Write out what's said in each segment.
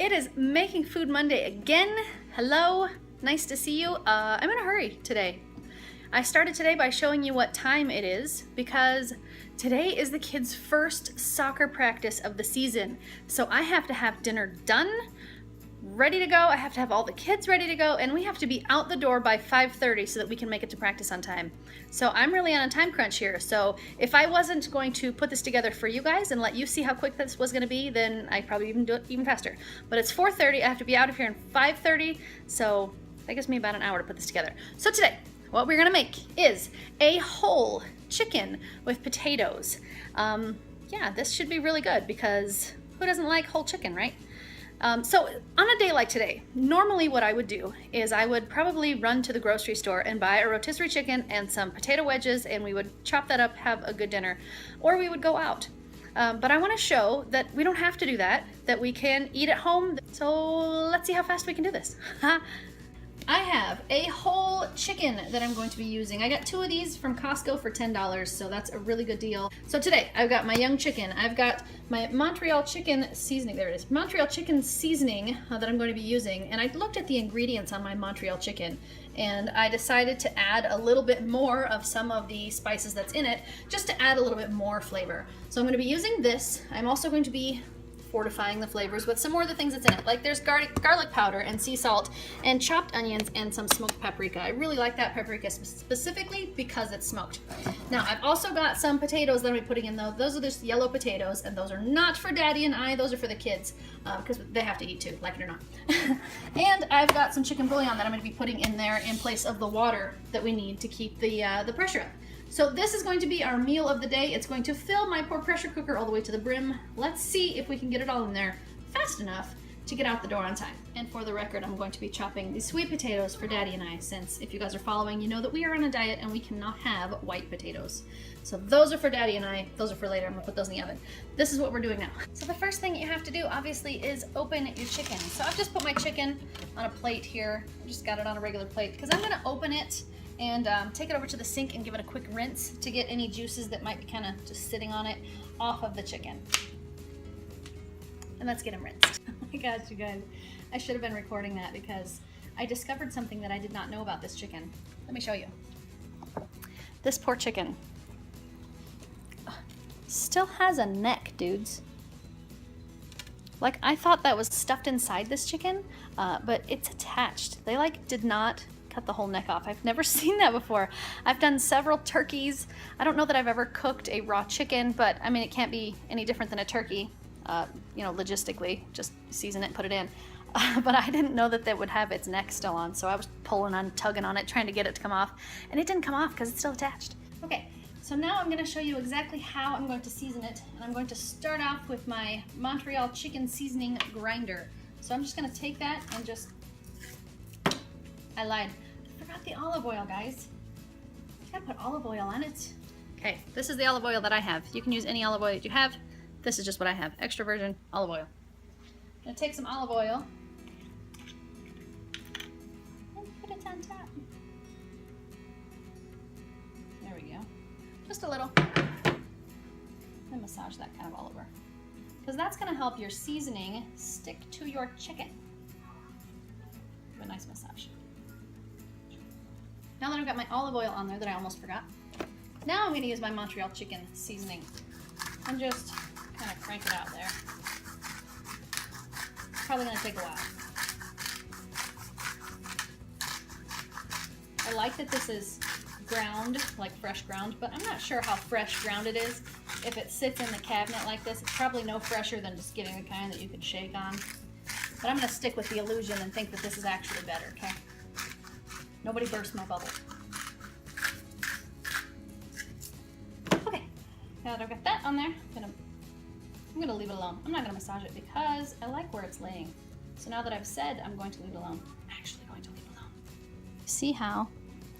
It is Making Food Monday again. Hello, nice to see you. I'm in a hurry today. I started today by showing you what time it is because today is the kids' first soccer practice of the season. So I have to have dinner done, ready to go. I have to have all the kids ready to go, and we have to be out the door by 5:30 so that we can make it to practice on time. So I'm really on a time crunch here. So if I wasn't going to put this together for you guys and let you see how quick this was going to be, then I'd probably even do it even faster. But it's 4:30. I have to be out of here in 5:30, so that gives me about an hour to put this together. So today, what we're gonna make is a whole chicken with potatoes. Yeah, this should be really good because who doesn't like whole chicken, right? So on a day like today, normally what I would do is I would probably run to the grocery store and buy a rotisserie chicken and some potato wedges, and we would chop that up, have a good dinner, or we would go out. But I want to show that we don't have to do that, that we can eat at home. So let's see how fast we can do this. I have a whole chicken that I'm going to be using. I got 2 of these from Costco for $10, so that's a really good deal. So today, I've got my young chicken. I've got my Montreal chicken seasoning. There it is. Montreal chicken seasoning that I'm going to be using. And I looked at the ingredients on my Montreal chicken, and I decided to add a little bit more of some of the spices that's in it, just to add a little bit more flavor. So I'm going to be using this. I'm also going to be fortifying the flavors with some more of the things that's in it. Like there's garlic powder and sea salt and chopped onions and some smoked paprika. I really like that paprika specifically because it's smoked. Now I've also got some potatoes that I'm putting in though. Those are just yellow potatoes, and those are not for Daddy and I, those are for the kids because they have to eat too, like it or not. And I've got some chicken bouillon that I'm going to be putting in there in place of the water that we need to keep the pressure up. So this is going to be our meal of the day. It's going to fill my poor pressure cooker all the way to the brim. Let's see if we can get it all in there fast enough to get out the door on time. And for the record, I'm going to be chopping these sweet potatoes for Daddy and I, since if you guys are following, you know that we are on a diet and we cannot have white potatoes. So those are for Daddy and I. Those are for later. I'm gonna put those in the oven. This is what we're doing now. So the first thing you have to do, obviously, is open your chicken. So I've just put my chicken on a plate here. I just got it on a regular plate because I'm gonna open it and take it over to the sink and give it a quick rinse to get any juices that might be kind of just sitting on it off of the chicken. And let's get them rinsed. Oh my gosh, you guys. I should have been recording that because I discovered something that I did not know about this chicken. Let me show you. This poor chicken still has a neck, dudes. Like, I thought that was stuffed inside this chicken, but it's attached. They did not cut the whole neck off. I've never seen that before. I've done several turkeys. I don't know that I've ever cooked a raw chicken, but I mean, it can't be any different than a turkey, you know, logistically, just season it, put it in. But I didn't know that would have its neck still on, so I was pulling on, tugging on it, trying to get it to come off, and it didn't come off because it's still attached. Okay, so now I'm gonna show you exactly how I'm going to season it, and I'm going to start off with my Montreal chicken seasoning grinder. So I'm just gonna take that and just, I lied. I forgot the olive oil, guys. You gotta put olive oil on it. Okay, this is the olive oil that I have. You can use any olive oil that you have. This is just what I have. Extra virgin olive oil. I'm gonna take some olive oil and put it on top. There we go. Just a little. And massage that kind of all over. Because that's gonna help your seasoning stick to your chicken. Give a nice massage. Now that I've got my olive oil on there that I almost forgot, now I'm going to use my Montreal chicken seasoning and just kind of crank it out there. Probably going to take a while. I like that this is ground, like fresh ground, but I'm not sure how fresh ground it is. If it sits in the cabinet like this, it's probably no fresher than just getting the kind that you could shake on. But I'm going to stick with the illusion and think that this is actually better, okay? Nobody burst my bubble. Okay, now that I've got that on there, I'm gonna leave it alone. I'm not gonna massage it because I like where it's laying. So now that I've said I'm going to leave it alone, I'm actually going to leave it alone. See how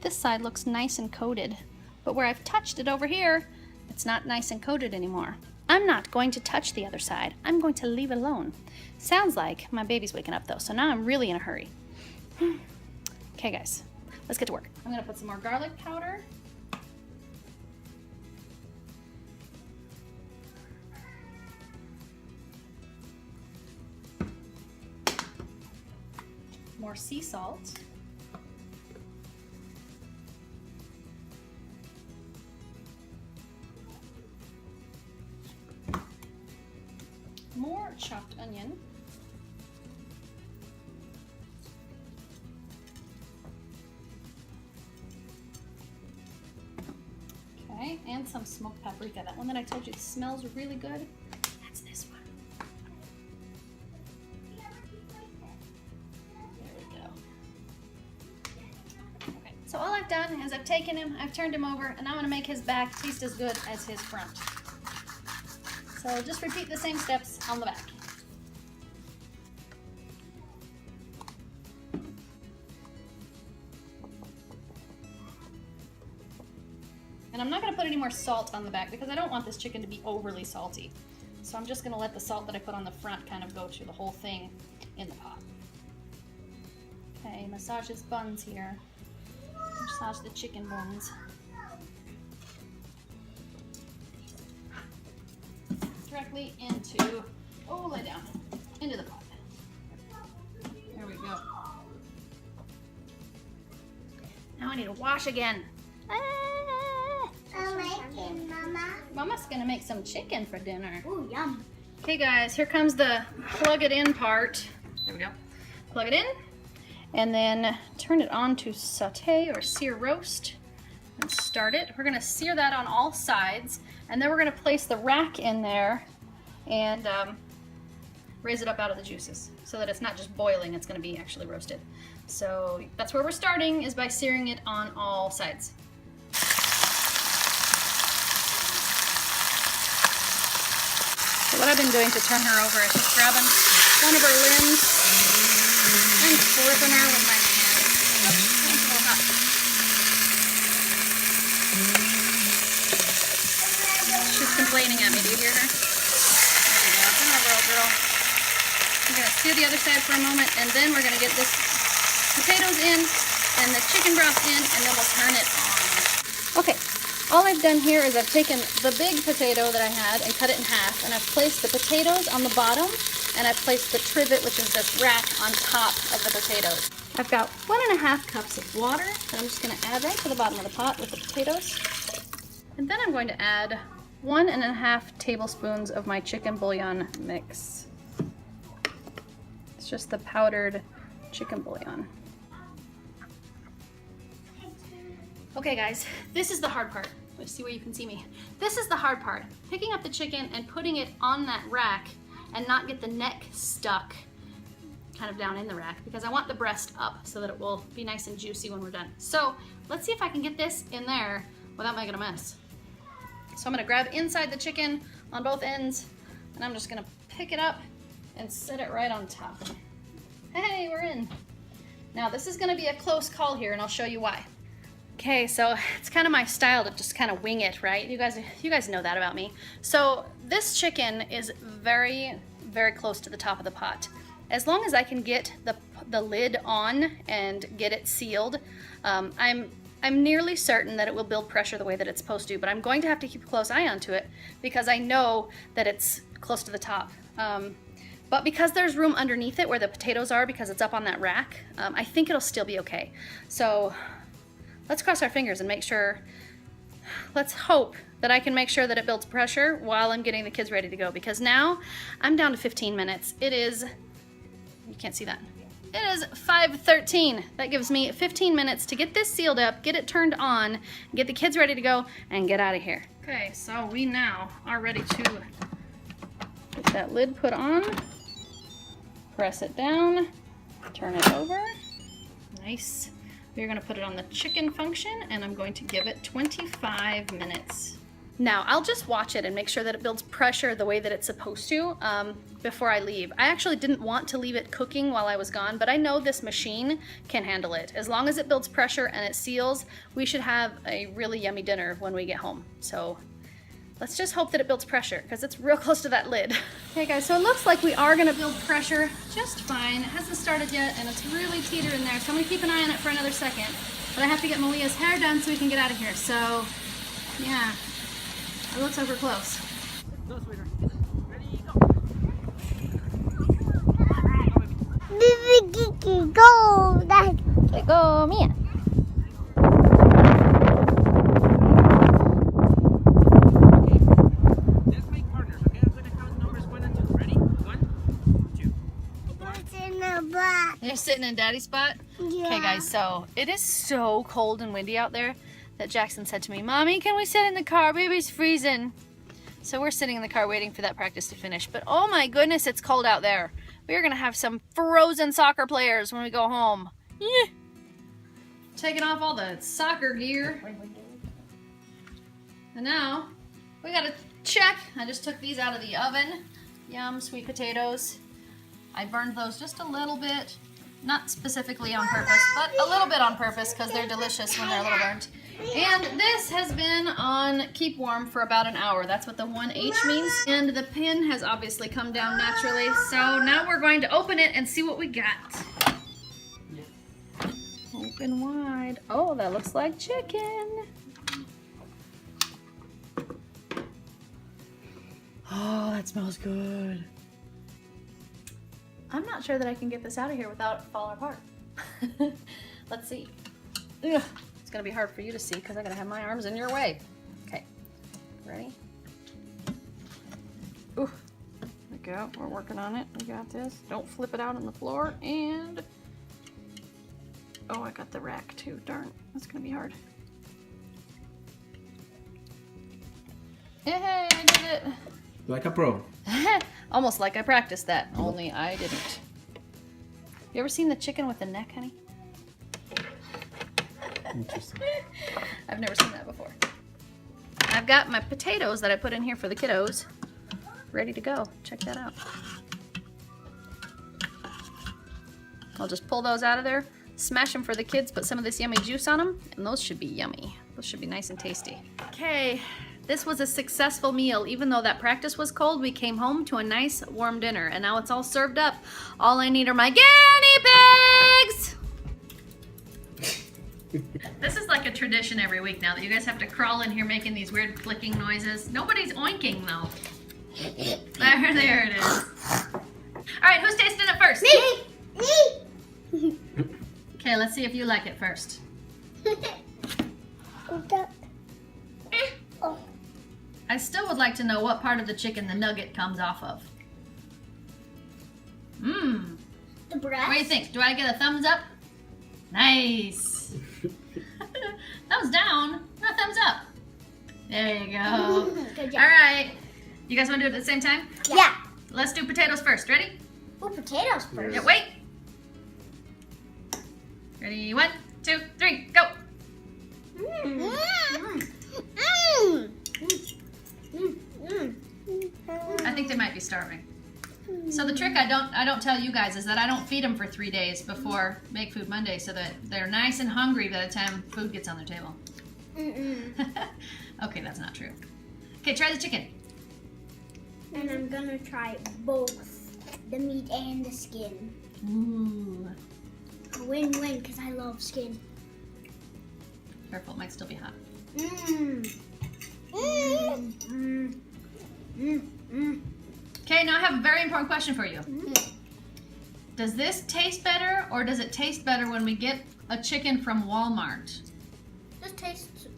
this side looks nice and coated, but where I've touched it over here, it's not nice and coated anymore. I'm not going to touch the other side. I'm going to leave it alone. Sounds like my baby's waking up though, so now I'm really in a hurry. Okay guys, let's get to work. I'm gonna put some more garlic powder. more sea salt. More chopped onion. Okay, and some smoked paprika. That one that I told you smells really good. That's this one. There we go. Okay, so all I've done is I've taken him, I've turned him over, and I'm gonna make his back taste as good as his front. So just repeat the same steps on the back. And I'm not going to put any more salt on the back because I don't want this chicken to be overly salty. So I'm just going to let the salt that I put on the front kind of go to the whole thing in the pot. Okay, massage his buns here. Massage the chicken buns. Directly into, oh, lay down, into the pot. There we go. Now I need to wash again. I'm making, Mama. Mama's gonna make some chicken for dinner. Ooh, yum. Okay guys, here comes the plug it in part. There we go. Plug it in, and then turn it on to saute or sear roast, and start it. We're gonna sear that on all sides, and then we're gonna place the rack in there and raise it up out of the juices so that it's not just boiling, it's gonna be actually roasted. So that's where we're starting, is by searing it on all sides. So what I've been doing to turn her over is just grabbing one of her limbs and flipping her with my hand. Oops, it's a little hot. She's complaining at me. Do you hear her? There you go. Turn over, old girl. I'm going to sear the other side for a moment, and then we're going to get this potatoes in and the chicken broth in, and then we'll turn it on. Okay. All I've done here is I've taken the big potato that I had and cut it in half, and I've placed the potatoes on the bottom, and I've placed the trivet, which is this rack, on top of the potatoes. I've got 1.5 cups of water that I'm just going to add right to the bottom of the pot with the potatoes. And then I'm going to add 1.5 tablespoons of my chicken bouillon mix. It's just the powdered chicken bouillon. Okay guys, this is the hard part. Let's see where you can see me. This is the hard part. Picking up the chicken and putting it on that rack and not get the neck stuck kind of down in the rack, because I want the breast up so that it will be nice and juicy when we're done. So let's see if I can get this in there without making a mess. So I'm gonna grab inside the chicken on both ends, and I'm just gonna pick it up and set it right on top. Hey, we're in. Now this is gonna be a close call here, and I'll show you why. Okay, so it's kind of my style to just kind of wing it, right? You guys know that about me. So this chicken is very, very close to the top of the pot. As long as I can get the lid on and get it sealed, I'm nearly certain that it will build pressure the way that it's supposed to, but I'm going to have to keep a close eye onto it because I know that it's close to the top. But because there's room underneath it where the potatoes are, because it's up on that rack, I think it'll still be okay. So let's cross our fingers and make sure, let's hope that I can make sure that it builds pressure while I'm getting the kids ready to go, because now I'm down to 15 minutes. It is, you can't see that. It is 5:13. That gives me 15 minutes to get this sealed up, get it turned on, get the kids ready to go, and get out of here. Okay, so we now are ready to get that lid put on, press it down, turn it over. Nice. We're going to put it on the chicken function, and I'm going to give it 25 minutes. Now, I'll just watch it and make sure that it builds pressure the way that it's supposed to before I leave. I actually didn't want to leave it cooking while I was gone, but I know this machine can handle it. As long as it builds pressure and it seals, we should have a really yummy dinner when we get home. So let's just hope that it builds pressure, because it's real close to that lid. Okay guys, so it looks like we are gonna build pressure just fine. It hasn't started yet, and it's really teetering there, so I'm gonna keep an eye on it for another second. But I have to get Malia's hair done so we can get out of here. So, yeah, it looks like we're close. Go, sweetheart. Ready, go. Go, Dad. Okay, go, Mia. Let's make partners, okay? I'm gonna count numbers 1 and 2. Ready? 1, 2. What's in the box? You're sitting in Daddy's spot? Yeah. Okay, guys, so it is so cold and windy out there that Jackson said to me, Mommy, can we sit in the car? Baby's freezing. So we're sitting in the car waiting for that practice to finish. But oh my goodness, it's cold out there. We are going to have some frozen soccer players when we go home. Yeah. Taking off all the soccer gear. And now we got to check. I just took these out of the oven. Yum, sweet potatoes. I burned those just a little bit. Not specifically on purpose, but a little bit on purpose because they're delicious when they're a little burnt. And this has been on keep warm for about an hour. That's what the 1H means. And the pin has obviously come down naturally. So now we're going to open it and see what we got. Open wide. Oh, that looks like chicken. Oh, that smells good. I'm not sure that I can get this out of here without it falling apart. Let's see. Ugh. It's gonna be hard for you to see because I gotta have my arms in your way. Okay, ready? Ooh, there we go. We're working on it. We got this. Don't flip it out on the floor. And oh, I got the rack too. Darn, that's gonna be hard. Hey, I did it. Like a pro. Almost like I practiced that, only I didn't. You ever seen the chicken with the neck, honey? Interesting. I've never seen that before. I've got my potatoes that I put in here for the kiddos ready to go. Check that out. I'll just pull those out of there, smash them for the kids, put some of this yummy juice on them, and those should be yummy. Those should be nice and tasty. Okay, this was a successful meal. Even though that practice was cold, we came home to a nice warm dinner, and now it's all served up. All I need are my guinea pigs! This is like a tradition every week now that you guys have to crawl in here making these weird clicking noises. Nobody's oinking though. There it is. All right, who's tasting it first? Me. Okay, let's see if you like it first. I still would like to know what part of the chicken the nugget comes off of. Mmm. The breast. What do you think? Do I get a thumbs up? Nice. Thumbs down, not thumbs up. There you go. Good job. All right. You guys want to do it at the same time? Yeah. Let's do potatoes first. Ready? Oh, potatoes first. Yeah, wait. Ready? 1, 2, 3, go. Mm. I think they might be starving. So the trick I don't tell you guys is that I don't feed them for 3 days before Make Food Monday so that they're nice and hungry by the time food gets on their table. Okay, that's not true. Okay, try the chicken. And I'm gonna try both the meat and the skin. Ooh. A win-win because I love skin. Careful, it might still be hot. Okay, now I have a very important question for you. Does this taste better or does it taste better when we get a chicken from Walmart? This tastes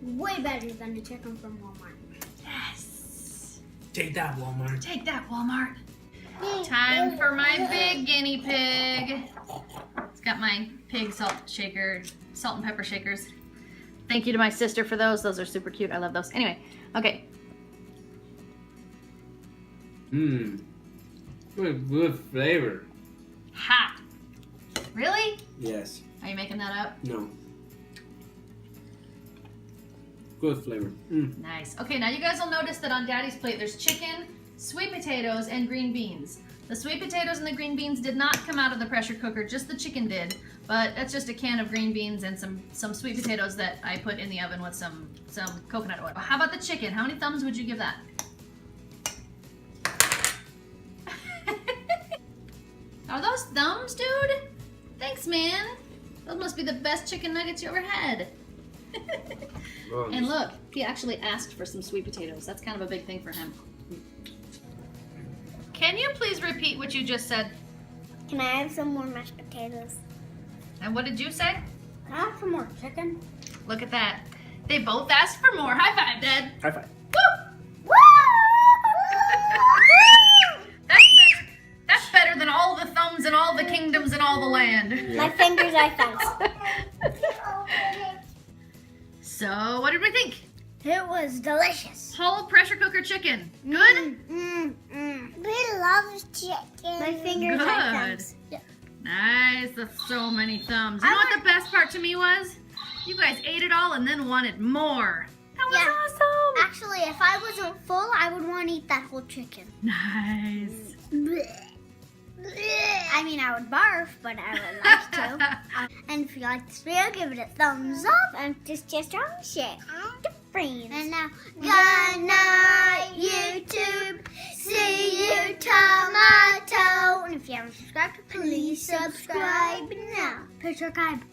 way better than the chicken from Walmart. Yes. Take that, Walmart. Take that, Walmart. Time for my big guinea pig. It's got my pig salt and pepper shakers. Thank you to my sister for those. Those are super cute. I love those. Anyway, okay. Mmm. Good flavor. Hot. Really? Yes. Are you making that up? No. Good flavor. Mm. Nice. Okay, now you guys will notice that on Daddy's plate there's chicken, sweet potatoes, and green beans. The sweet potatoes and the green beans did not come out of the pressure cooker, just the chicken did. But that's just a can of green beans and some sweet potatoes that I put in the oven with some coconut oil. How about the chicken? How many thumbs would you give that? Are those thumbs, dude? Thanks, man. Those must be the best chicken nuggets you ever had. And look, he actually asked for some sweet potatoes. That's kind of a big thing for him. Can you please repeat what you just said? Can I have some more mashed potatoes? And what did you say? Can I have some more chicken? Look at that. They both asked for more. High five, Dad. High five. Woo! That's better than all the thumbs and all the kingdoms and all the land. My fingers are thumbs. So, what did we think? It was delicious. Whole pressure cooker chicken. Good? We love chicken. My fingers Good. are thumbs. Yeah. Nice. That's so many thumbs. You know what the best part to me was? You guys ate it all and then wanted more. That was awesome. Actually, if I wasn't full, I would want to eat that whole chicken. Nice. I mean, I would barf, but I would like to. And if you like this video, give it a thumbs up and just strong share. And now, good night, YouTube. See you tomato. And if you haven't subscribed, please subscribe now. Subscribe.